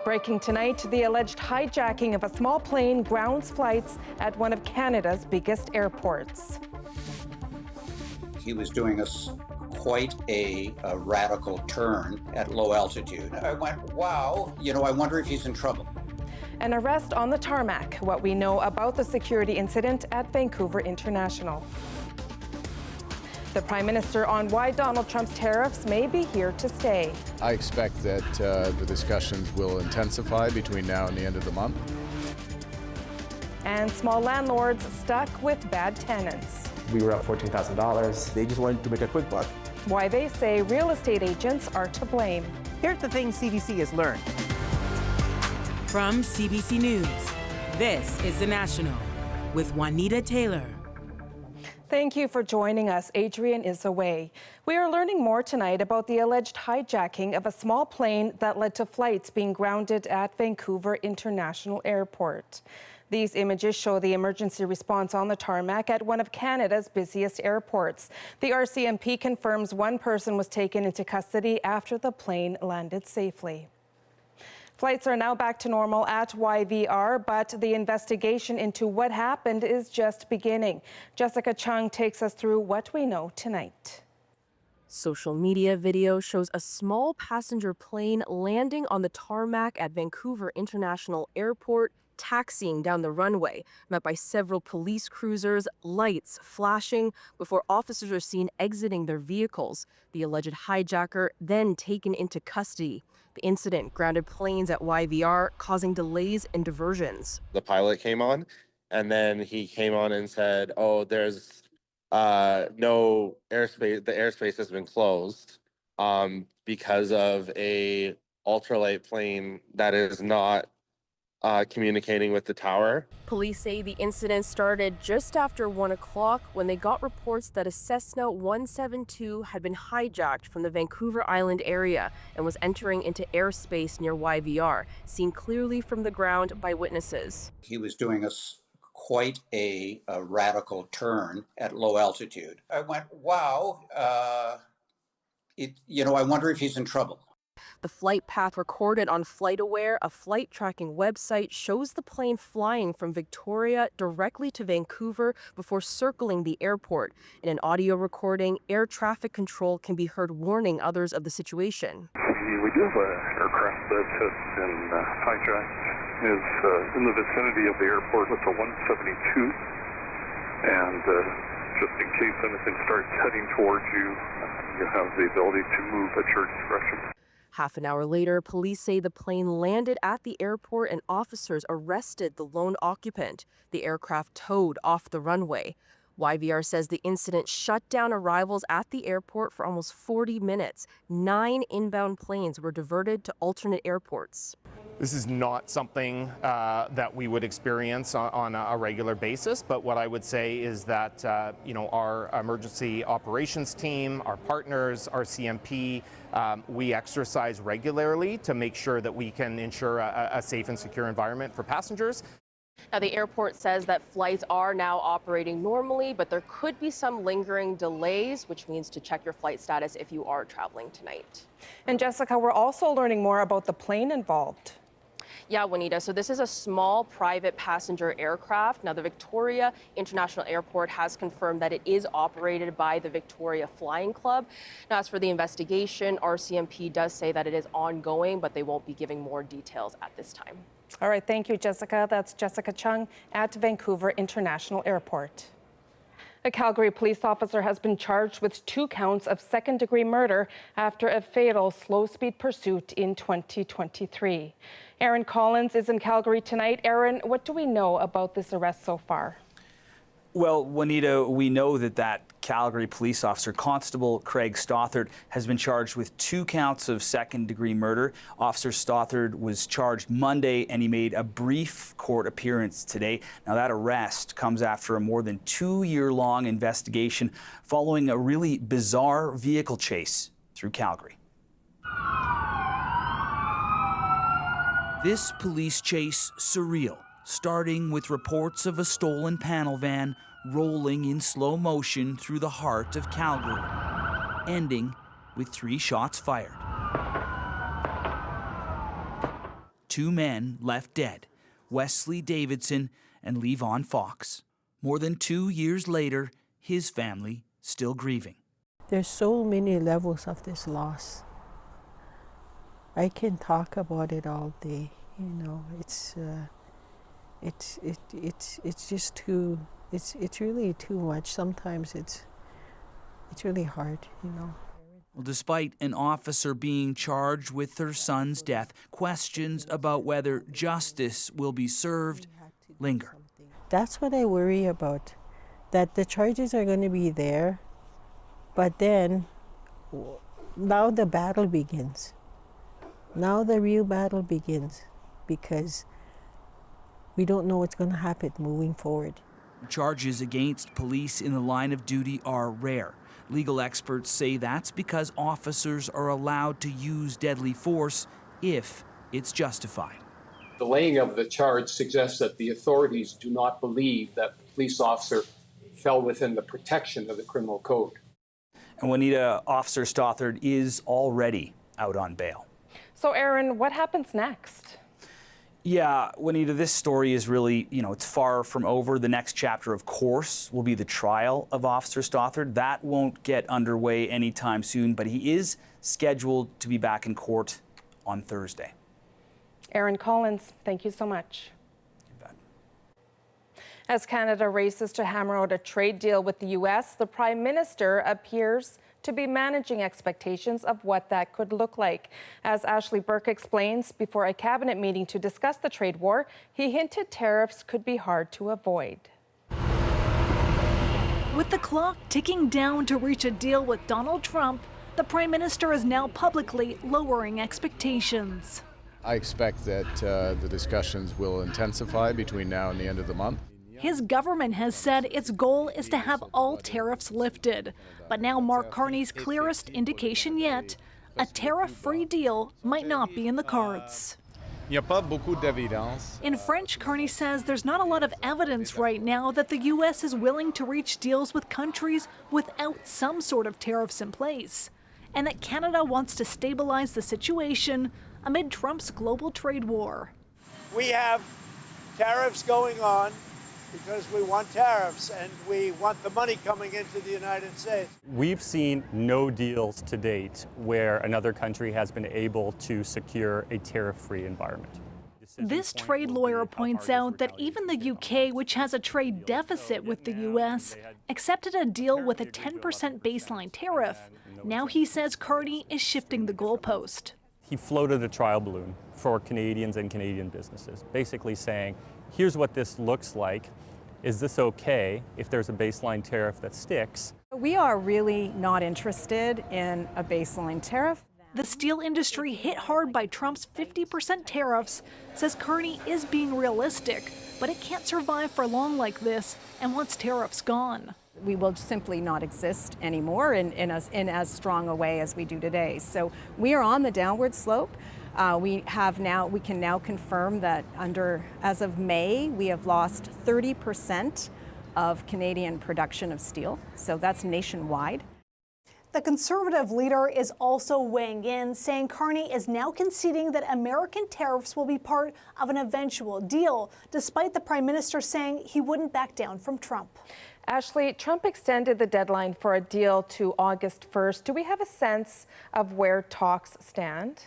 Breaking tonight, the alleged hijacking of a small plane grounds flights at one of Canada's biggest airports. He was doing quite a radical turn at low altitude. I went, wow, I wonder if he's in trouble. An arrest on the tarmac, what we know about the security incident at Vancouver International. The Prime Minister on why Donald Trump's tariffs may be here to stay. I expect that the discussions will intensify between now and the end of the month. And small landlords stuck with bad tenants. We were up $14,000. They just wanted to make a quick buck. Why they say real estate agents are to blame. Here's the things CBC has learned. From CBC News, this is The National with Juanita Taylor. Thank you for joining us. Adrian is away. We are learning more tonight about the alleged hijacking of a small plane that led to flights being grounded at Vancouver International Airport. These images show the emergency response on the tarmac at one of Canada's busiest airports. The RCMP confirms one person was taken into custody after the plane landed safely. Flights are now back to normal at YVR, but the investigation into what happened is just beginning. Jessica Chung takes us through what we know tonight. Social media video shows a small passenger plane landing on the tarmac at Vancouver International Airport, taxiing down the runway, met by several police cruisers, lights flashing before officers are seen exiting their vehicles. The alleged hijacker then taken into custody. The incident grounded planes at YVR, causing delays and diversions. The pilot came on, and then he came on and said, oh, there's no airspace, the airspace has been closed because of a ultralight plane that is not communicating with the tower. Police say the incident started just after 1 o'clock when they got reports that a Cessna 172 had been hijacked from the Vancouver Island area and was entering into airspace near YVR, seen clearly from the ground by witnesses. He was doing quite a radical turn at low altitude. I went, wow, I wonder if he's in trouble. The flight path recorded on FlightAware, a flight tracking website, shows the plane flying from Victoria directly to Vancouver before circling the airport. In an audio recording, air traffic control can be heard warning others of the situation. We do have an aircraft that has been hijacked. Is in the vicinity of the airport with the 172. And just in case anything starts heading towards you, you have the ability to move at your discretion. Half an hour later, police say the plane landed at the airport and officers arrested the lone occupant. The aircraft towed off the runway. YVR says the incident shut down arrivals at the airport for almost 40 minutes. 9 inbound planes were diverted to alternate airports. This is not something that we would experience on a regular basis, but what I would say is that our emergency operations team, our partners, our CMP, we exercise regularly to make sure that we can ensure a safe and secure environment for passengers. Now, the airport says that flights are now operating normally, but there could be some lingering delays, which means to check your flight status if you are traveling tonight. And Jessica, we're also learning more about the plane involved. Yeah, Juanita. So this is a small private passenger aircraft. Now, the Victoria International Airport has confirmed that it is operated by the Victoria Flying Club. Now, as for the investigation, RCMP does say that it is ongoing, but they won't be giving more details at this time. All right, thank you, Jessica. That's Jessica Chung at Vancouver International Airport. A Calgary police officer has been charged with 2 counts of second-degree murder after a fatal slow-speed pursuit in 2023. Aaron Collins is in Calgary tonight. Aaron, what do we know about this arrest so far? Well, Juanita, we know that Calgary police officer, Constable Craig Stothard, has been charged with 2 counts of second-degree murder. Officer Stothard was charged Monday, and he made a brief court appearance today. Now, that arrest comes after a more than 2-year-long investigation following a really bizarre vehicle chase through Calgary. This police chase surreal, starting with reports of a stolen panel van rolling in slow motion through the heart of Calgary, ending with 3 shots fired. 2 men left dead, Wesley Davidson and Levon Fox. More than 2 years later, his family still grieving. There's so many levels of this loss. I can talk about it all day. You know, it's just too. It's really too much. Sometimes it's really hard. You know. Well, despite an officer being charged with her son's death, questions about whether justice will be served linger. That's what I worry about, that the charges are going to be there, but then now the battle begins. Now the real battle begins, because we don't know what's going to happen moving forward. Charges against police in the line of duty are rare. Legal experts say that's because officers are allowed to use deadly force if it's justified. The laying of the charge suggests that the authorities do not believe that the police officer fell within the protection of the criminal code. And Juanita, Officer Stothard is already out on bail. So, Aaron, what happens next? Yeah, Juanita, this story is really, it's far from over. The next chapter, of course, will be the trial of Officer Stothard. That won't get underway anytime soon, but he is scheduled to be back in court on Thursday. Aaron Collins, thank you so much. You bet. As Canada races to hammer out a trade deal with the U.S., the Prime Minister appears to be managing expectations of what that could look like. As Ashley Burke explains, before a cabinet meeting to discuss the trade war, he hinted tariffs could be hard to avoid. With the clock ticking down to reach a deal with Donald Trump, the Prime Minister is now publicly lowering expectations. I expect that the discussions will intensify between now and the end of the month. His government has said its goal is to have all tariffs lifted. But now Mark Carney's clearest indication yet, a tariff-free deal might not be in the cards. In French, Carney says there's not a lot of evidence right now that the U.S. is willing to reach deals with countries without some sort of tariffs in place, and that Canada wants to stabilize the situation amid Trump's global trade war. We have tariffs going on because we want tariffs and we want the money coming into the United States. We've seen no deals to date where another country has been able to secure a tariff-free environment. This trade lawyer points out that even the UK, which has a trade deficit with the US, accepted a deal with a 10% baseline tariff. Now he says Carney is shifting the goalpost. He floated a trial balloon for Canadians and Canadian businesses, basically saying, here's what this looks like. Is this okay if there's a baseline tariff that sticks? We are really not interested in a baseline tariff. The steel industry, hit hard by Trump's 50% tariffs, says Carney is being realistic, but it can't survive for long like this and wants tariffs gone. We will simply not exist anymore in as strong a way as we do today. So we are on the downward slope. We can now confirm that as of May, we have lost 30% of Canadian production of steel. So that's nationwide. The Conservative leader is also weighing in, saying Carney is now conceding that American tariffs will be part of an eventual deal, despite the Prime Minister saying he wouldn't back down from Trump. Ashley, Trump extended the deadline for a deal to August 1st. Do we have a sense of where talks stand?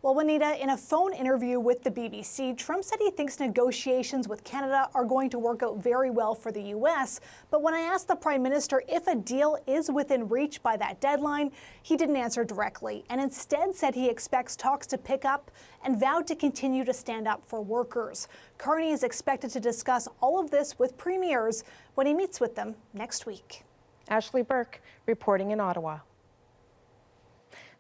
Well, Juanita, in a phone interview with the BBC, Trump said he thinks negotiations with Canada are going to work out very well for the U.S. But when I asked the Prime Minister if a deal is within reach by that deadline, he didn't answer directly and instead said he expects talks to pick up and vowed to continue to stand up for workers. Carney is expected to discuss all of this with premiers when he meets with them next week. Ashley Burke reporting in Ottawa.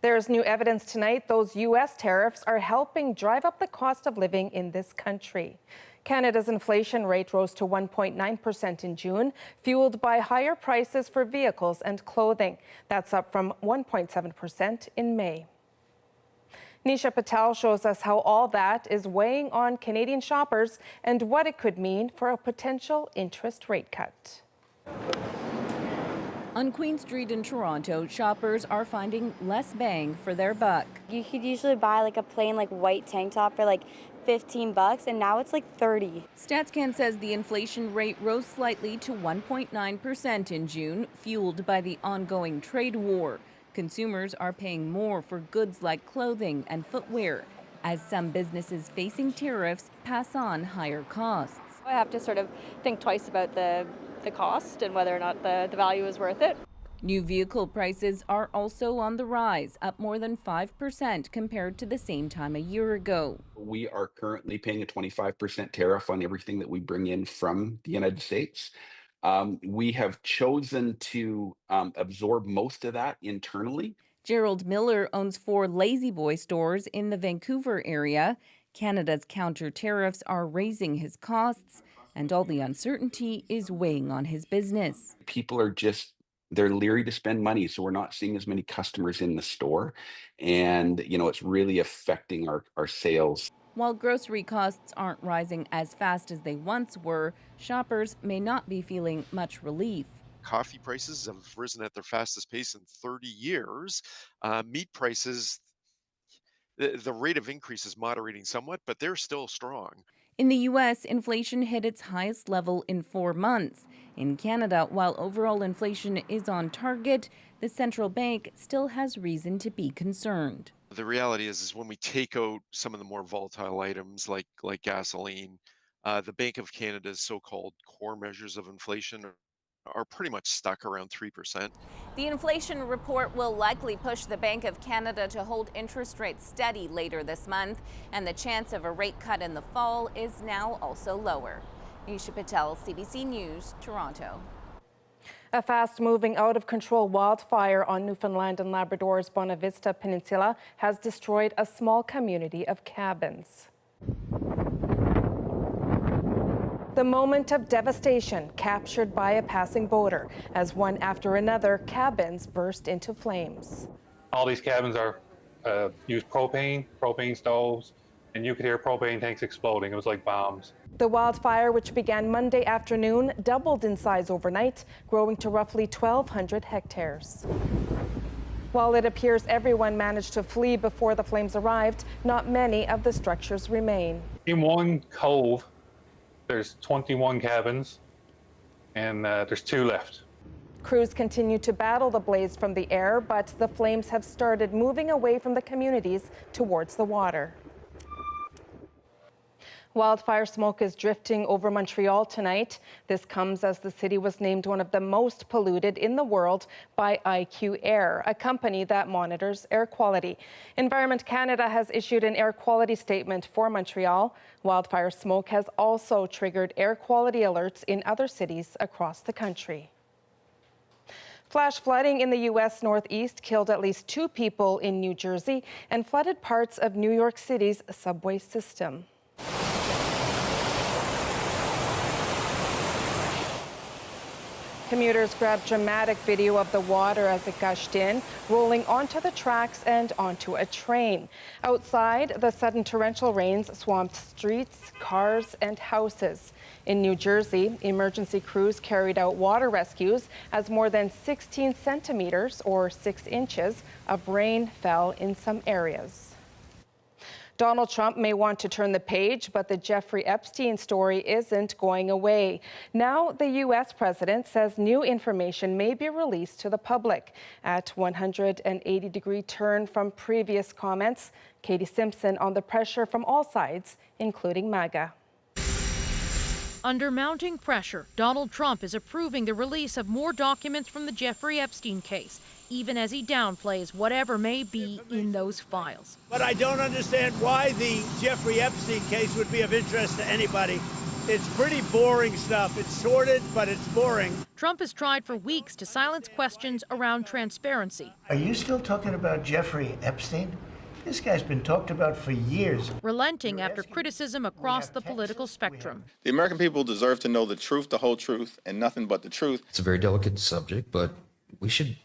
There's new evidence tonight those U.S. tariffs are helping drive up the cost of living in this country. Canada's inflation rate rose to 1.9% in June, fueled by higher prices for vehicles and clothing. That's up from 1.7% in May. Nisha Patel shows us how all that is weighing on Canadian shoppers and what it could mean for a potential interest rate cut. On Queen Street in Toronto, shoppers are finding less bang for their buck. You could usually buy like a plain white tank top for $15 and now it's like 30. StatsCan says the inflation rate rose slightly to 1.9% in June, fueled by the ongoing trade war. Consumers are paying more for goods like clothing and footwear, as some businesses facing tariffs pass on higher costs. I have to sort of think twice about the cost and whether or not the value is worth it. New vehicle prices are also on the rise, up more than 5% compared to the same time a year ago. We are currently paying a 25% tariff on everything that we bring in from the United States. We have chosen to absorb most of that internally. Gerald Miller owns 4 Lazy Boy stores in the Vancouver area. Canada's counter tariffs are raising his costs, and all the uncertainty is weighing on his business. People are they're leery to spend money, so we're not seeing as many customers in the store. And, it's really affecting our sales. While grocery costs aren't rising as fast as they once were, shoppers may not be feeling much relief. Coffee prices have risen at their fastest pace in 30 years. Meat prices, the rate of increase is moderating somewhat, but they're still strong. In the U.S., inflation hit its highest level in 4 months. In Canada, while overall inflation is on target, the central bank still has reason to be concerned. The reality is when we take out some of the more volatile items like gasoline, the Bank of Canada's so-called core measures of inflation are pretty much stuck around 3%. The inflation report will likely push the Bank of Canada to hold interest rates steady later this month, and the chance of a rate cut in the fall is now also lower. Nisha Patel, CBC News, Toronto. A fast-moving, out-of-control wildfire on Newfoundland and Labrador's Bona Vista Peninsula has destroyed a small community of cabins. The moment of devastation captured by a passing boater as one after another cabins burst into flames. All these cabins are use propane stoves, and you could hear propane tanks exploding. It was like bombs. The wildfire, which began Monday afternoon, doubled in size overnight, growing to roughly 1,200 hectares. While it appears everyone managed to flee before the flames arrived, not many of the structures remain. In one cove, there's 21 cabins, and there's 2 left. Crews continue to battle the blaze from the air, but the flames have started moving away from the communities towards the water. Wildfire smoke is drifting over Montreal tonight. This comes as the city was named one of the most polluted in the world by IQ Air, a company that monitors air quality. Environment Canada has issued an air quality statement for Montreal. Wildfire smoke has also triggered air quality alerts in other cities across the country. Flash flooding in the U.S. Northeast killed at least 2 people in New Jersey and flooded parts of New York City's subway system. Commuters grabbed dramatic video of the water as it gushed in, rolling onto the tracks and onto a train. Outside, the sudden torrential rains swamped streets, cars, and houses. In New Jersey, emergency crews carried out water rescues as more than 16 centimeters, or 6 inches, of rain fell in some areas. Donald Trump may want to turn the page, but the Jeffrey Epstein story isn't going away. Now, the U.S. president says new information may be released to the public. At 180-degree turn from previous comments, Katie Simpson on the pressure from all sides, including MAGA. Under mounting pressure, Donald Trump is approving the release of more documents from the Jeffrey Epstein case, even as he downplays whatever may be in those files. But I don't understand why the Jeffrey Epstein case would be of interest to anybody. It's pretty boring stuff. It's sordid, but it's boring. Trump has tried for weeks to silence questions around transparency. Are you still talking about Jeffrey Epstein? This guy's been talked about for years. Relenting after criticism across the political spectrum. The American people deserve to know the truth, the whole truth, and nothing but the truth. It's a very delicate subject, but we should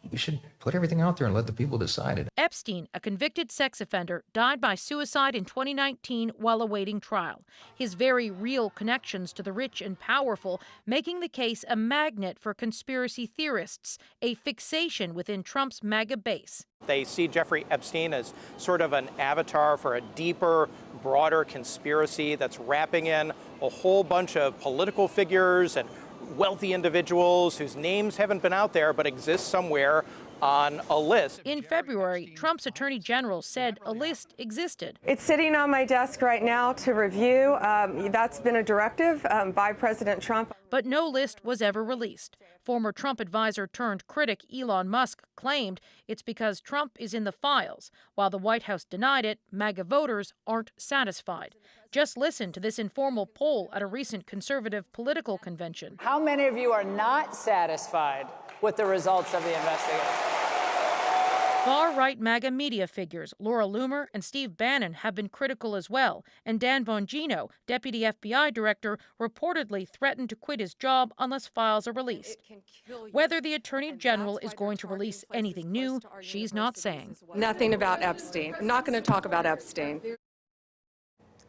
put everything out there and let the people decide it. Epstein, a convicted sex offender, died by suicide in 2019 while awaiting trial. His very real connections to the rich and powerful making the case a magnet for conspiracy theorists, a fixation within Trump's MAGA base. They see Jeffrey Epstein as sort of an avatar for a deeper, broader conspiracy that's wrapping in a whole bunch of political figures and wealthy individuals whose names haven't been out there but exist somewhere on a list. In February, Trump's attorney general said a list existed. It's sitting on my desk right now to review. That's been a directive by President Trump. But no list was ever released. Former Trump advisor turned critic Elon Musk claimed it's because Trump is in the files. While the White House denied it, MAGA voters aren't satisfied. Just listen to this informal poll at a recent conservative political convention. How many of you are not satisfied with the results of the investigation? Far-right MAGA media figures Laura Loomer and Steve Bannon have been critical as well, and Dan Bongino, deputy FBI director, reportedly threatened to quit his job unless files are released. Whether the attorney general is going to release anything new, she's not saying. Nothing about Epstein. I'm not going to talk about Epstein.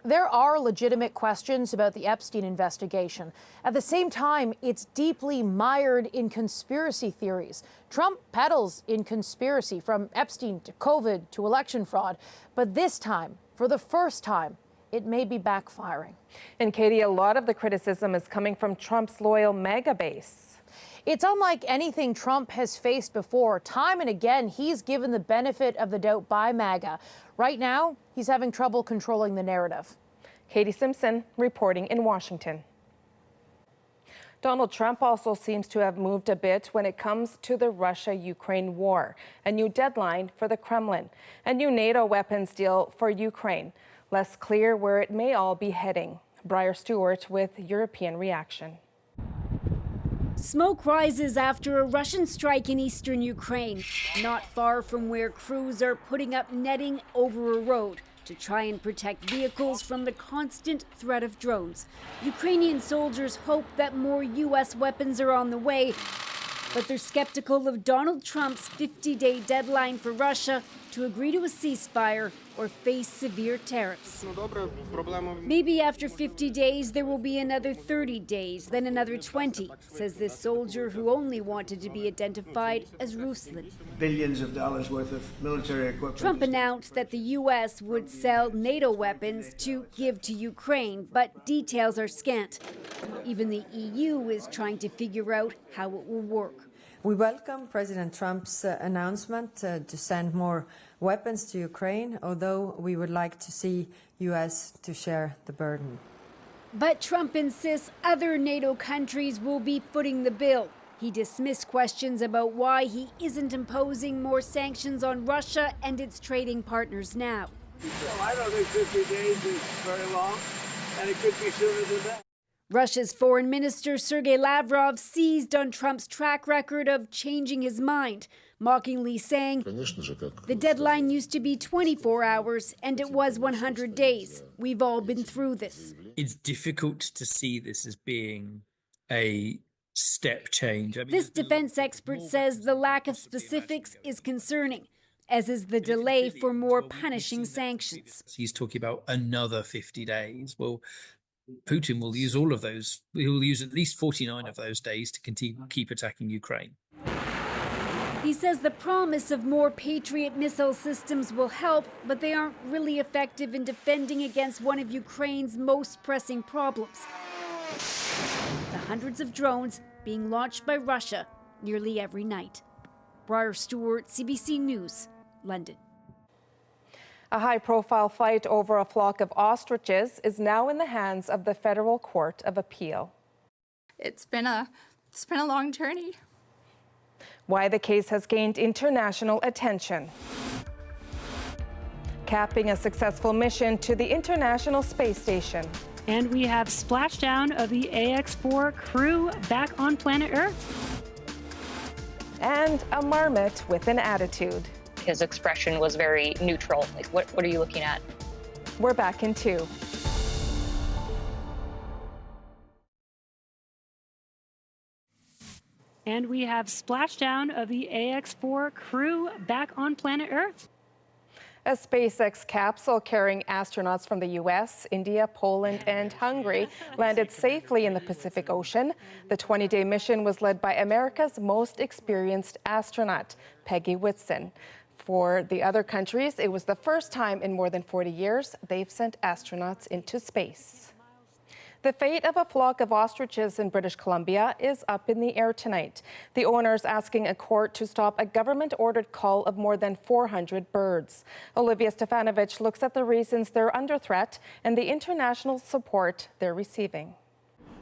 There are legitimate questions about the Epstein investigation. At the same time, it's deeply mired in conspiracy theories. Trump peddles in conspiracy, from Epstein to COVID to election fraud. But this time, for the first time, it may be backfiring. And Katie, a lot of the criticism is coming from Trump's loyal MAGA base. It's unlike anything Trump has faced before. Time and again, he's given the benefit of the doubt by MAGA. Right now, he's having trouble controlling the narrative. Katie Simpson reporting in Washington. Donald Trump also seems to have moved a bit when it comes to the Russia-Ukraine war. A new deadline for the Kremlin. A new NATO weapons deal for Ukraine. Less clear where it may all be heading. Briar Stewart with European reaction. Smoke rises after a Russian strike in eastern Ukraine, not far from where crews are putting up netting over a road to try and protect vehicles from the constant threat of drones. Ukrainian soldiers hope that more U.S. weapons are on the way, but they're skeptical of Donald Trump's 50-day deadline for Russia to agree to a ceasefire or face severe tariffs. Maybe after 50 days, there will be another 30 days, then another 20, says this soldier who only wanted to be identified as Ruslan. Billions of dollars worth of military equipment. Trump announced that the U.S. would sell NATO weapons to give to Ukraine, but details are scant. Even the EU is trying to figure out how it will work. We welcome President Trump's announcement to send more weapons to Ukraine, although we would like to see U.S. to share the burden. But Trump insists other NATO countries will be footing the bill. He dismissed questions about why he isn't imposing more sanctions on Russia and its trading partners now. I don't think 50 days is very long, and it could be sooner than that. Russia's foreign minister Sergei Lavrov seized on Trump's track record of changing his mind, mockingly saying the deadline used to be 24 hours and it was 100 days. We've all been through this. It's difficult to see this as being a step change. This defense expert says the lack of specifics is concerning, as is the delay for more punishing sanctions. He's talking about another 50 days. Well, Putin will use all of those. He will use at least 49 of those days to keep attacking Ukraine. He says the promise of more Patriot missile systems will help, but they aren't really effective in defending against one of Ukraine's most pressing problems: the hundreds of drones being launched by Russia nearly every night. Briar Stewart, CBC News, London. A high-profile fight over a flock of ostriches is now in the hands of the Federal Court of Appeal. It's been a long journey. Why the case has gained international attention. Capping a successful mission to the International Space Station. And we have splashdown of the AX-4 crew back on planet Earth. And a marmot with an attitude. His expression was very neutral. Like, what are you looking at? We're back in 2. And we have splashdown of the AX-4 crew back on planet Earth. A SpaceX capsule carrying astronauts from the U.S., India, Poland, and Hungary landed safely in the Pacific Ocean. The 20-day mission was led by America's most experienced astronaut, Peggy Whitson. For the other countries, it was the first time in more than 40 years they've sent astronauts into space. The fate of a flock of ostriches in British Columbia is up in the air tonight. The owners asking a court to stop a government-ordered cull of more than 400 birds. Olivia Stefanovich looks at the reasons they're under threat and the international support they're receiving.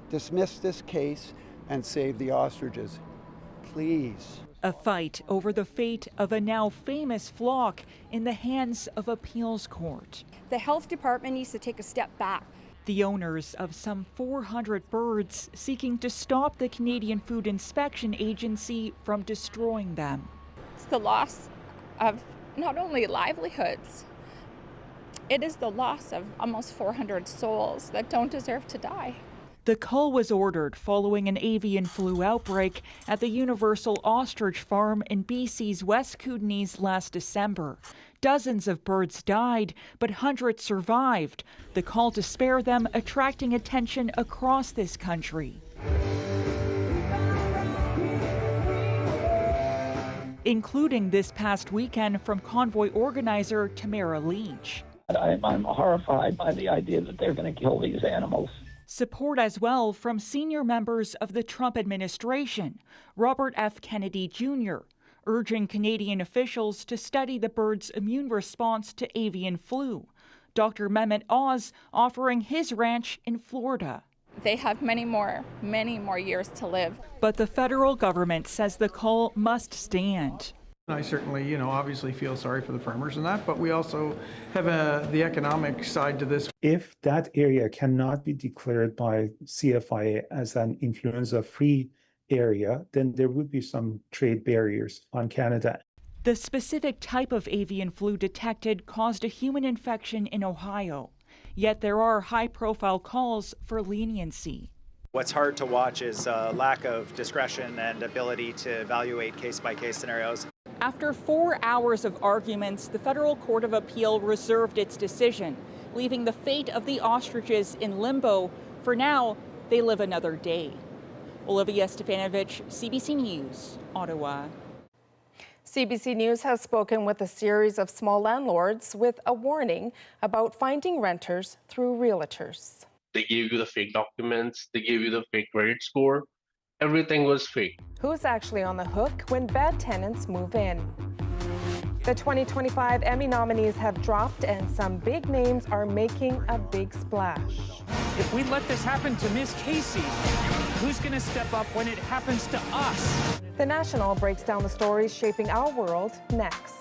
Dismiss this case and save the ostriches, please. A fight over the fate of a now famous flock in the hands of appeals court. The health department needs to take a step back. The owners of some 400 birds seeking to stop the Canadian Food Inspection Agency from destroying them. It's the loss of not only livelihoods, it is the loss of almost 400 souls that don't deserve to die. The cull was ordered following an avian flu outbreak at the Universal Ostrich Farm in BC's West Kootenays last December. Dozens of birds died, but hundreds survived. The call to spare them attracting attention across this country. Including this past weekend from convoy organizer Tamara Leach. I'm horrified by the idea that they're going to kill these animals. Support as well from senior members of the Trump administration, Robert F. Kennedy Jr., urging Canadian officials to study the bird's immune response to avian flu. Dr. Mehmet Oz offering his ranch in Florida. They have many more years to live. But the federal government says the cull must stand. I certainly, obviously feel sorry for the farmers and that, but we also have the economic side to this. If that area cannot be declared by CFIA as an influenza-free area, then there would be some trade barriers on Canada. The specific type of avian flu detected caused a human infection in Ohio. Yet there are high-profile calls for leniency. What's hard to watch is a lack of discretion and ability to evaluate case-by-case scenarios. After 4 hours of arguments, the Federal Court of Appeal reserved its decision, leaving the fate of the ostriches in limbo. For now, they live another day. Olivia Stefanovich, CBC News, Ottawa. CBC News has spoken with a series of small landlords with a warning about finding renters through realtors. They gave you the fake documents, they gave you the fake credit score. Everything was fake. Who's actually on the hook when bad tenants move in? The 2025 Emmy nominees have dropped and some big names are making a big splash. If we let this happen to Miss Casey, who's going to step up when it happens to us? The National breaks down the stories shaping our world next.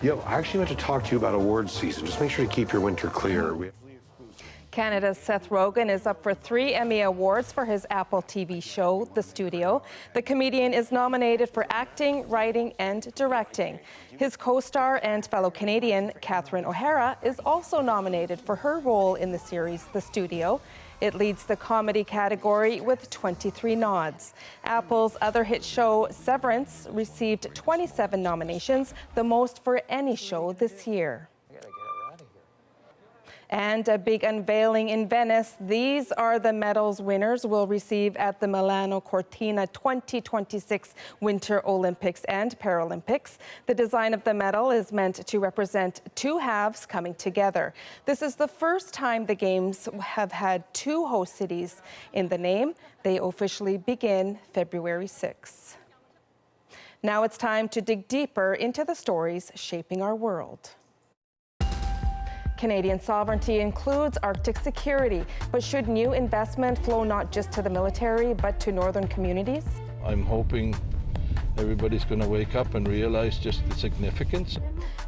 Yo, I actually meant to talk to you about awards season. Just make sure to keep your winter clear. Canada's Seth Rogen is up for 3 Emmy Awards for his Apple TV show, The Studio. The comedian is nominated for acting, writing, and directing. His co-star and fellow Canadian, Catherine O'Hara, is also nominated for her role in the series, The Studio. It leads the comedy category with 23 nods. Apple's other hit show, Severance, received 27 nominations, the most for any show this year. And a big unveiling in Venice. These are the medals winners will receive at the Milano Cortina 2026 Winter Olympics and Paralympics. The design of the medal is meant to represent two halves coming together. This is the first time the Games have had 2 host cities in the name. They officially begin February 6. Now it's time to dig deeper into the stories shaping our world. Canadian sovereignty includes Arctic security, but should new investment flow not just to the military, but to northern communities? I'm hoping everybody's going to wake up and realize just the significance.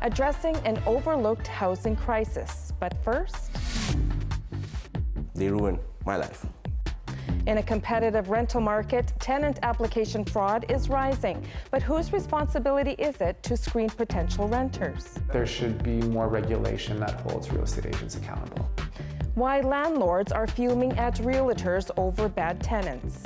Addressing an overlooked housing crisis, but first... They ruined my life. In a competitive rental market, tenant application fraud is rising. But whose responsibility is it to screen potential renters? There should be more regulation that holds real estate agents accountable. Why landlords are fuming at realtors over bad tenants.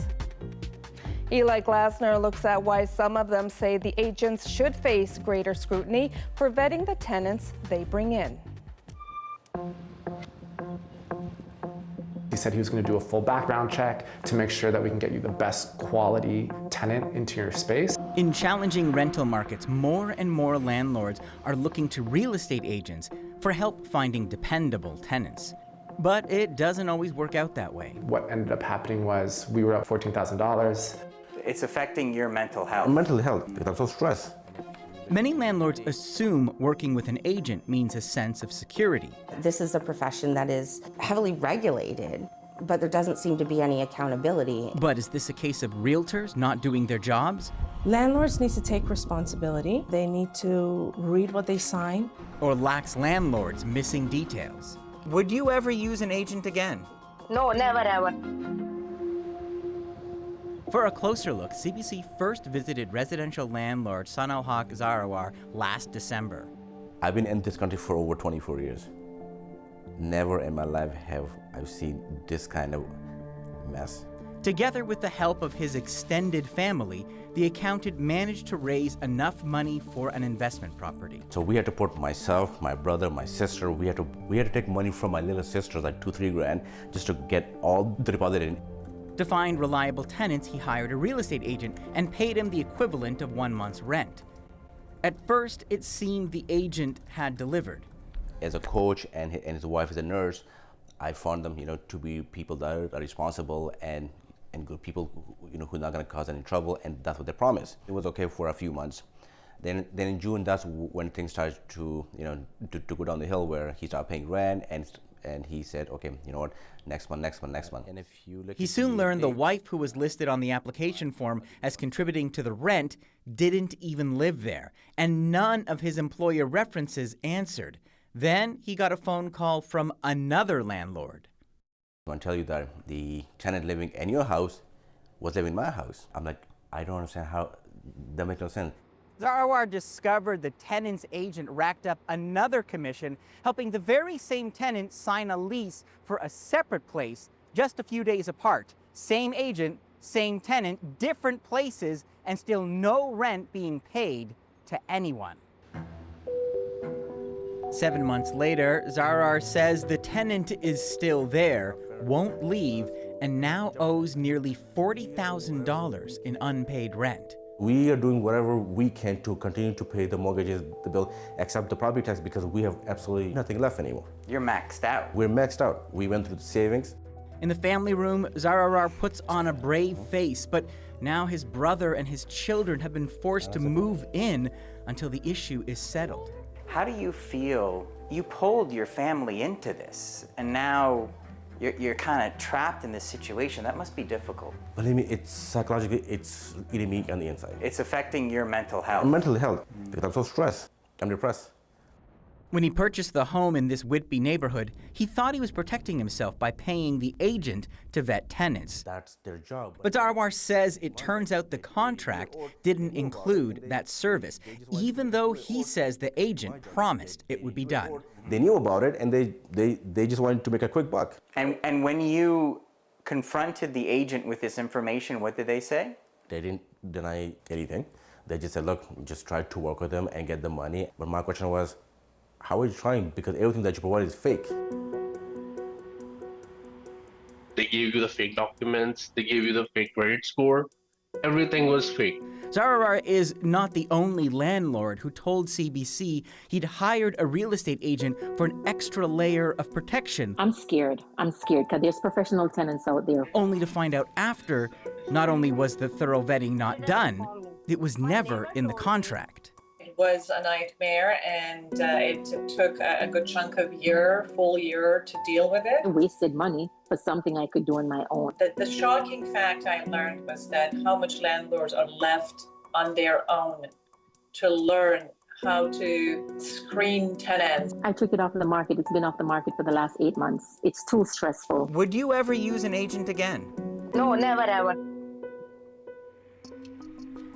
Eli Glasner looks at why some of them say the agents should face greater scrutiny for vetting the tenants they bring in. He said he was going to do a full background check to make sure that we can get you the best quality tenant into your space. In challenging rental markets, more and more landlords are looking to real estate agents for help finding dependable tenants. But it doesn't always work out that way. What ended up happening was we were at $14,000. It's affecting your mental health. Mental health, because I'm so stressed. Many landlords assume working with an agent means a sense of security. This is a profession that is heavily regulated, but there doesn't seem to be any accountability. But is this a case of realtors not doing their jobs? Landlords need to take responsibility. They need to read what they sign. Or lax landlords missing details? Would you ever use an agent again? No, never ever. For a closer look, CBC first visited residential landlord Sanalhaq Zarawar last December. I've been in this country for over 24 years. Never in my life have I seen this kind of mess. Together with the help of his extended family, the accountant managed to raise enough money for an investment property. So we had to put myself, my brother, my sister, we had to take money from my little sisters, like 2-3 grand, just to get all the deposit in. To find reliable tenants, he hired a real estate agent and paid him the equivalent of 1 month's rent. At first, it seemed the agent had delivered. As a coach and his wife is a nurse, I found them, to be people that are responsible and good people, who are not going to cause any trouble, and that's what they promised. It was okay for a few months. Then in June, that's when things started to go down the hill, where he started paying rent, and he said, okay, you know what, next month. And if you look, he soon learned the wife who was listed on the application form as contributing to the rent didn't even live there, and none of his employer references answered. Then he got a phone call from another landlord. I want to tell you that the tenant living in your house was living in my house. I'm like, I don't understand how, that makes no sense. Zarawar discovered the tenant's agent racked up another commission, helping the very same tenant sign a lease for a separate place just a few days apart. Same agent, same tenant, different places, and still no rent being paid to anyone. 7 months later, Zarawar says the tenant is still there, won't leave, and now owes nearly $40,000 in unpaid rent. We are doing whatever we can to continue to pay the mortgages, the bill, except the property tax, because we have absolutely nothing left anymore. You're maxed out. We're maxed out. We went through the savings. In the family room, Zarawar puts on a brave face, but now his brother and his children have been forced to move in until the issue is settled. How do you feel? You pulled your family into this, and now you're kind of trapped in this situation. That must be difficult. Believe me, it's psychologically, it's eating me on the inside. It's affecting your mental health. Mental health, because I'm so stressed. I'm depressed. When he purchased the home in this Whitby neighborhood, he thought he was protecting himself by paying the agent to vet tenants. That's their job. But Zarawar says it turns out the contract didn't include that service, even though he says the agent promised it would be done. They knew about it, and they just wanted to make a quick buck. And when you confronted the agent with this information, what did they say? They didn't deny anything. They just said, look, just try to work with them and get the money. But my question was, how are you trying? Because everything that you provide is fake. They gave you the fake documents, they gave you the fake credit score. Everything was fake. Zarawar is not the only landlord who told CBC he'd hired a real estate agent for an extra layer of protection. I'm scared because there's professional tenants out there. Only to find out after, not only was the thorough vetting not done, it was never in the contract. Was a nightmare, and it took a good chunk of full year to deal with it. I wasted money for something I could do on my own. The shocking fact I learned was that how much landlords are left on their own to learn how to screen tenants. I took it off the market. It's been off the market for the last 8 months. It's too stressful. Would you ever use an agent again? No, never ever.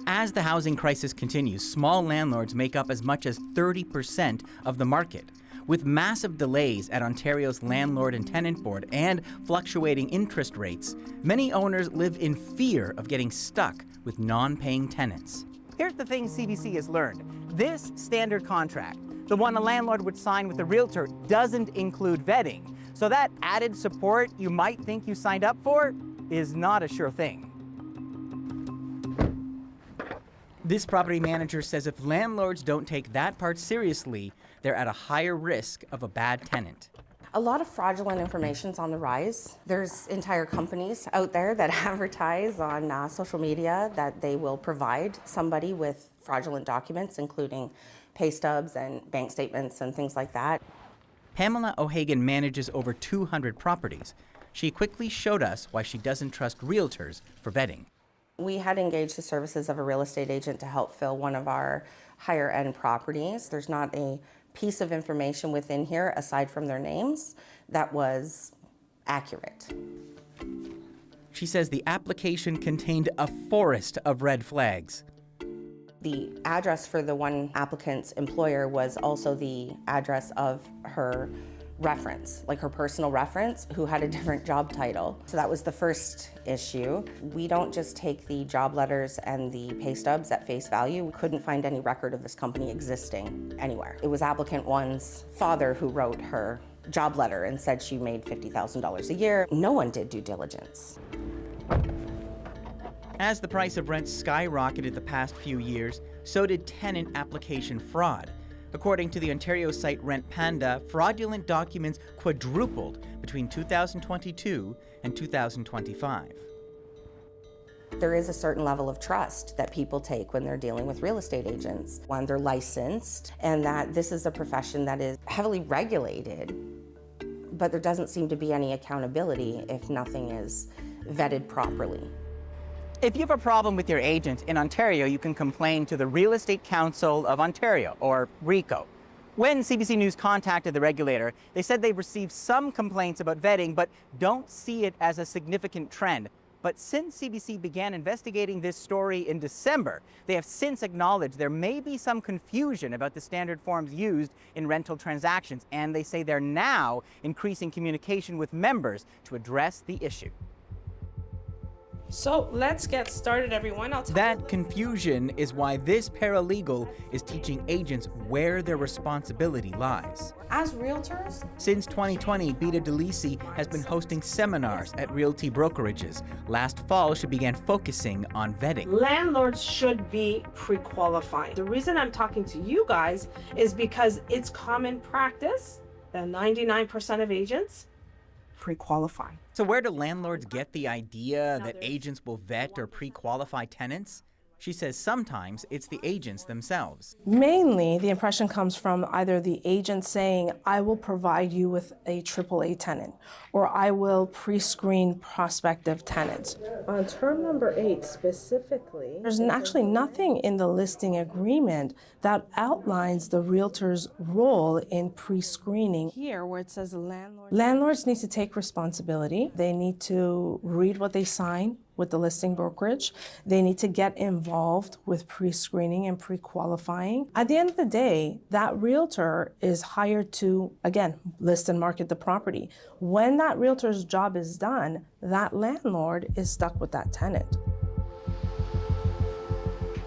As the housing crisis continues, small landlords make up as much as 30% of the market. With massive delays at Ontario's Landlord and Tenant Board and fluctuating interest rates, many owners live in fear of getting stuck with non-paying tenants. Here's the thing CBC has learned. This standard contract, the one a landlord would sign with a realtor, doesn't include vetting. So that added support you might think you signed up for is not a sure thing. This property manager says if landlords don't take that part seriously, they're at a higher risk of a bad tenant. A lot of fraudulent information's on the rise. There's entire companies out there that advertise on social media that they will provide somebody with fraudulent documents, including pay stubs and bank statements and things like that. Pamela O'Hagan manages over 200 properties. She quickly showed us why she doesn't trust realtors for vetting. We had engaged the services of a real estate agent to help fill one of our higher end properties. There's not a piece of information within here, aside from their names, that was accurate. She says the application contained a forest of red flags. The address for the one applicant's employer was also the address of her reference, like her personal reference, who had a different job title. So that was the first issue. We don't just take the job letters and the pay stubs at face value. We couldn't find any record of this company existing anywhere. It was applicant one's father who wrote her job letter and said she made $50,000 a year. No one did due diligence. As the price of rent skyrocketed the past few years, so did tenant application fraud. According to the Ontario site Rent Panda, fraudulent documents quadrupled between 2022 and 2025. There is a certain level of trust that people take when they're dealing with real estate agents, when they're licensed, and that this is a profession that is heavily regulated, but there doesn't seem to be any accountability if nothing is vetted properly. If you have a problem with your agent in Ontario, you can complain to the Real Estate Council of Ontario, or RECO. When CBC News contacted the regulator, they said they've received some complaints about vetting, but don't see it as a significant trend. But since CBC began investigating this story in December, they have since acknowledged there may be some confusion about the standard forms used in rental transactions, and they say they're now increasing communication with members to address the issue. So let's get started, everyone. That confusion is why this paralegal is teaching agents where their responsibility lies. As realtors, Since 2020, Beta DeLisi has been hosting seminars at realty brokerages. Last fall, she began focusing on vetting. landlords should be pre-qualified. The reason I'm talking to you guys is because it's common practice that 99% of agents pre-qualify. So where do landlords get the idea that agents will vet or pre-qualify tenants? She says sometimes it's the agents themselves. Mainly, the impression comes from either the agent saying, I will provide you with a AAA tenant, or I will pre-screen prospective tenants. On term number 8 specifically, there's actually nothing in the listing agreement that outlines the realtor's role in pre-screening. Here, where it says landlords need to take responsibility. They need to read what they sign with the listing brokerage. They need to get involved with pre-screening and pre-qualifying. At the end of the day, that realtor is hired to, again, list and market the property. When that realtor's job is done, that landlord is stuck with that tenant.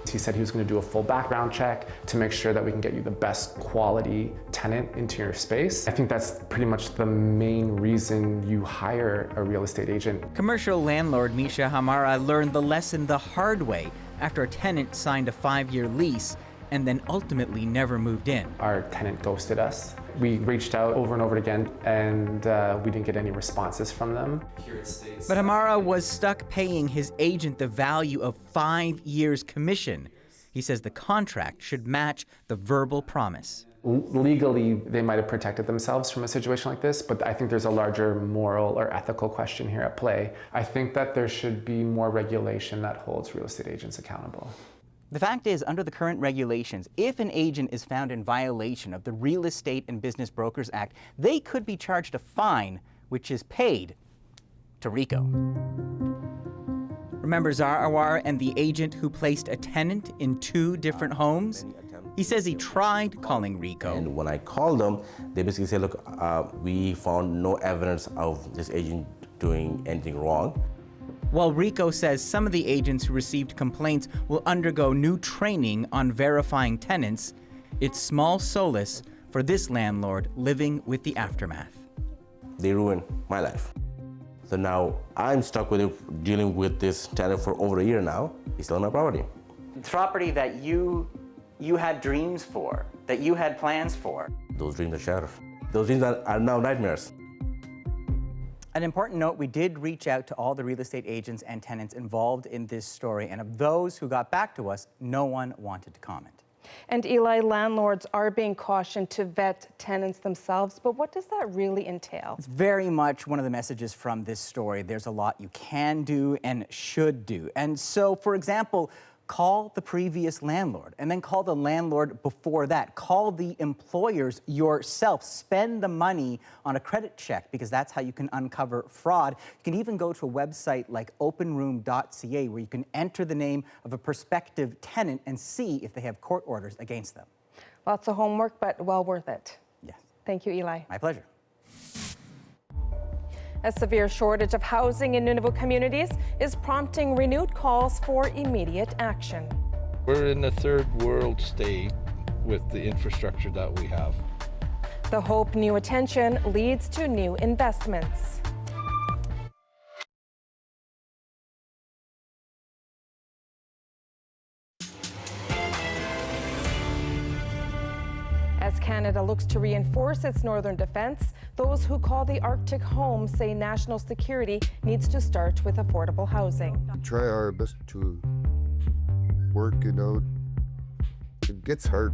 He said he was going to do a full background check to make sure that we can get you the best quality tenant into your space. I think that's pretty much the main reason you hire a real estate agent. Commercial landlord Misha Hamara learned the lesson the hard way after a tenant signed a 5-year lease and then ultimately never moved in. Our tenant ghosted us. We reached out over and over again, and we didn't get any responses from them. But Hamara was stuck paying his agent the value of 5 years' commission. He says the contract should match the verbal promise. Legally, they might have protected themselves from a situation like this, but I think there's a larger moral or ethical question here at play. I think that there should be more regulation that holds real estate agents accountable. The fact is, under the current regulations, if an agent is found in violation of the Real Estate and Business Brokers Act, they could be charged a fine, which is paid to RECO. Remember Zarawar and the agent who placed a tenant in 2 different homes? He says he tried calling RECO. And when I called them, they basically said, look, we found no evidence of this agent doing anything wrong. While RECO says some of the agents who received complaints will undergo new training on verifying tenants, it's small solace for this landlord living with the aftermath. they ruined my life. So now I'm stuck with it, dealing with this tenant for over a year now. He's still on my property. Property that you had dreams for, that you had plans for. Those dreams are shattered. Those dreams are now nightmares. An important note, we did reach out to all the real estate agents and tenants involved in this story, and of those who got back to us, no one wanted to comment. And Eli, landlords are being cautioned to vet tenants themselves, but what does that really entail? It's very much one of the messages from this story. There's a lot you can do and should do. And so, for example, call the previous landlord and then call the landlord before that. Call the employers yourself. Spend the money on a credit check because that's how you can uncover fraud. You can even go to a website like openroom.ca where you can enter the name of a prospective tenant and see if they have court orders against them. Lots of homework, but well worth it. Yes. Thank you, Eli. My pleasure. A severe shortage of housing in Nunavut communities is prompting renewed calls for immediate action. We're in a third world state with the infrastructure that we have. The hope new attention leads to new investments. As Canada looks to reinforce its northern defense, those who call the Arctic home say national security needs to start with affordable housing. Try our best to work it out. It gets hard.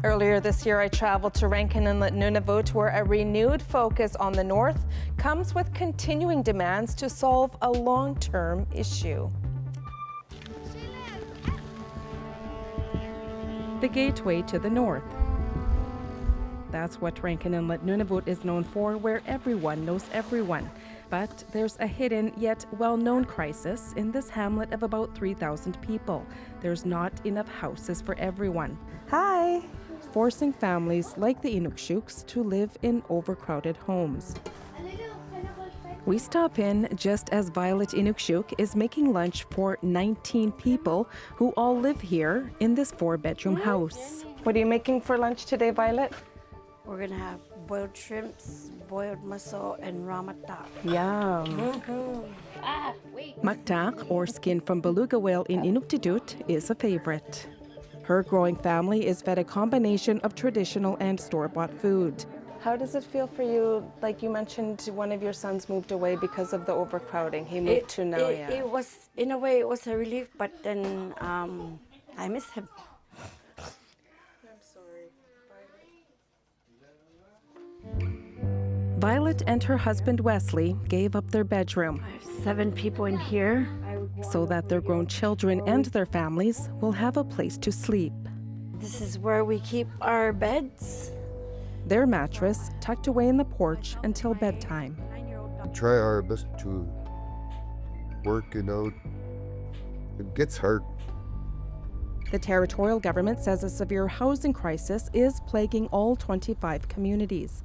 Earlier this year, I traveled to Rankin Inlet, Nunavut, where a renewed focus on the north comes with continuing demands to solve a long-term issue. The gateway to the north. That's what Rankin Inlet, Nunavut is known for, where everyone knows everyone. But there's a hidden yet well-known crisis in this hamlet of about 3,000 people. There's not enough houses for everyone. Hi! Forcing families like the Inukshuks to live in overcrowded homes. We stop in just as Violet Inukshuk is making lunch for 19 people who all live here in this 4-bedroom house. What are you making for lunch today, Violet? We're gonna have boiled shrimps, boiled mussel, and ramatak. Yum. Maktak, or skin from beluga whale in Inuktitut, is a favorite. Her growing family is fed a combination of traditional and store-bought food. How does it feel for you? Like you mentioned, one of your sons moved away because of the overcrowding. He moved to Nauja. It was, in a way, it was a relief, but then I miss him. I'm sorry. Violet and her husband Wesley gave up their bedroom. I have 7 people in here. So that their grown children and their families will have a place to sleep. This is where we keep our beds. Their mattress tucked away in the porch until bedtime. Try our best to work it out. It gets hard. The territorial government says a severe housing crisis is plaguing all 25 communities.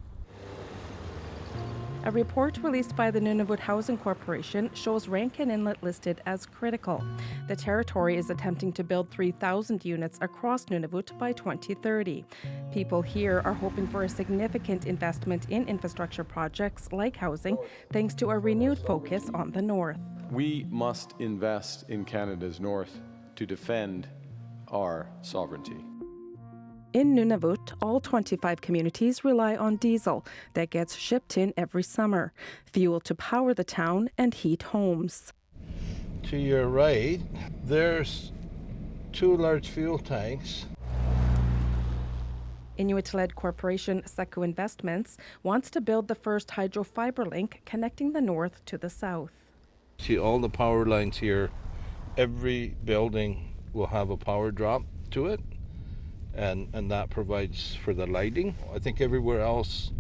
A report released by the Nunavut Housing Corporation shows Rankin Inlet listed as critical. The territory is attempting to build 3,000 units across Nunavut by 2030. People here are hoping for a significant investment in infrastructure projects like housing, thanks to a renewed focus on the north. We must invest in Canada's north to defend our sovereignty. In Nunavut, all 25 communities rely on diesel that gets shipped in every summer, fuel to power the town and heat homes. To your right, there's 2 large fuel tanks. Inuit-led corporation Saku Investments wants to build the first hydrofiber link connecting the north to the south. See all the power lines here. Every building will have a power drop to it. And that provides for the lighting. I think everywhere else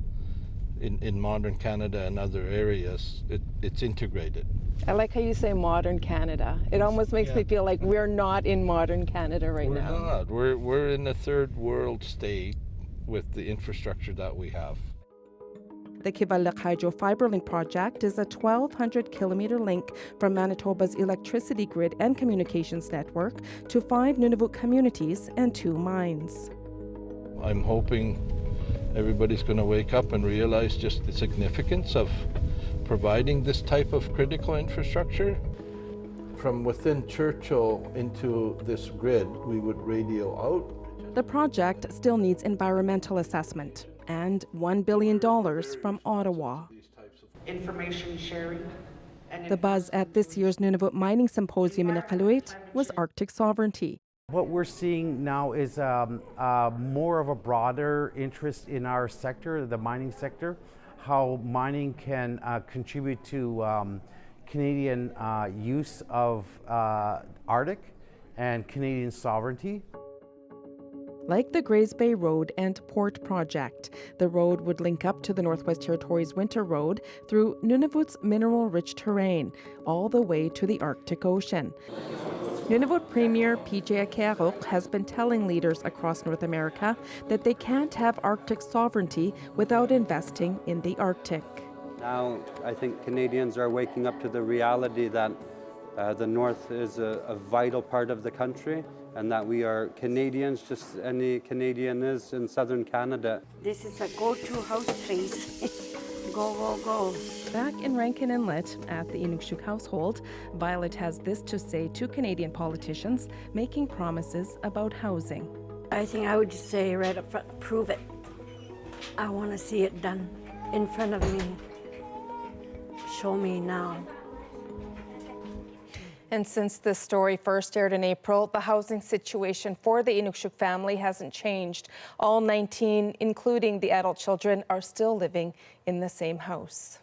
in modern Canada and other areas, it's integrated. I like how you say modern Canada. It almost makes me feel like we're not in modern Canada right now. We're not. We're in a third world state with the infrastructure that we have. The Kivalliq Hydrofiber Link project is a 1,200-kilometer link from Manitoba's electricity grid and communications network to 5 Nunavut communities and 2 mines. I'm hoping Everybody's going to wake up and realize just the significance of providing this type of critical infrastructure. From within Churchill into this grid, we would radio out. The project still needs environmental assessment and $1 billion from Ottawa. Information sharing. The buzz at this year's Nunavut Mining Symposium in Iqaluit was Arctic sovereignty. What we're seeing now is more of a broader interest in our sector, the mining sector, how mining can contribute to Canadian use of Arctic and Canadian sovereignty. Like the Grays Bay Road and Port project, the road would link up to the Northwest Territories Winter Road through Nunavut's mineral-rich terrain, all the way to the Arctic Ocean. Nunavut Premier PJ Akeruk has been telling leaders across North America that they can't have Arctic sovereignty without investing in the Arctic. Now, I think Canadians are waking up to the reality that the North is a vital part of the country, and that we are Canadians, just any Canadian is in southern Canada. This is a go-to house place. Go, go, go. Back in Rankin Inlet at the Inukshuk household, Violet has this to say to Canadian politicians making promises about housing. I think I would just say right up front, prove it. I want to see it done in front of me. Show me now. And since this story first aired in April, the housing situation for the Inukshuk family hasn't changed. All 19, including the adult children, are still living in the same house.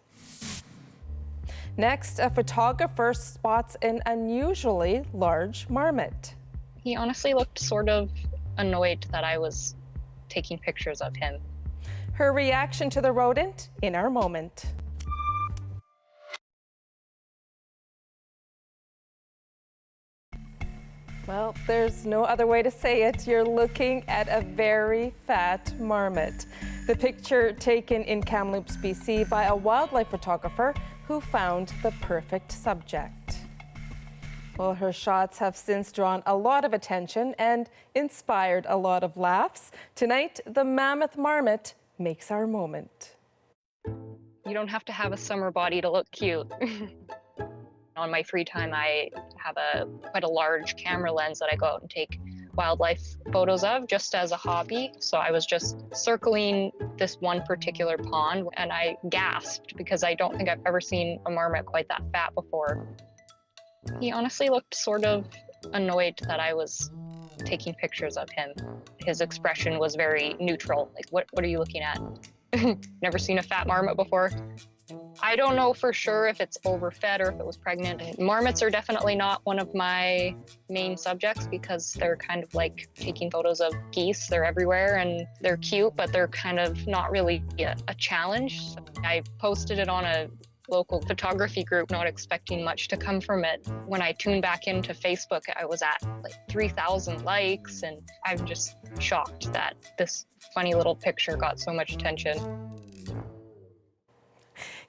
Next, a photographer spots an unusually large marmot. He honestly looked sort of annoyed that I was taking pictures of him. Her reaction to the rodent in our moment. Well, there's no other way to say it. You're looking at a very fat marmot. The picture taken in Kamloops, BC by a wildlife photographer who found the perfect subject. Well, her shots have since drawn a lot of attention and inspired a lot of laughs. Tonight, the mammoth marmot makes our moment. You don't have to have a summer body to look cute. On my free time, I have quite a large camera lens that I go out and take wildlife photos of just as a hobby. So I was just circling this one particular pond and I gasped because I don't think I've ever seen a marmot quite that fat before. He honestly looked sort of annoyed that I was taking pictures of him. His expression was very neutral. Like, what are you looking at? Never seen a fat marmot before. I don't know for sure if it's overfed or if it was pregnant. Marmots are definitely not one of my main subjects because they're kind of like taking photos of geese. They're everywhere and they're cute, but they're kind of not really a challenge. I posted it on a local photography group, not expecting much to come from it. When I tuned back into Facebook, I was at like 3,000 likes, and I'm just shocked that this funny little picture got so much attention.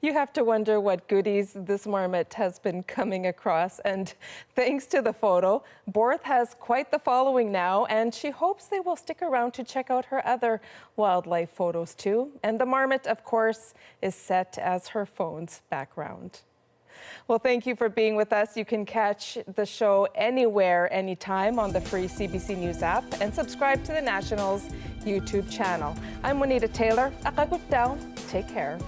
You have to wonder what goodies this marmot has been coming across. And thanks to the photo, Borth has quite the following now, and she hopes they will stick around to check out her other wildlife photos too. And the marmot, of course, is set as her phone's background. Well, thank you for being with us. You can catch the show anywhere, anytime on the free CBC News app and subscribe to the National's YouTube channel. I'm Juanita Taylor. Akagutdaw. Take care.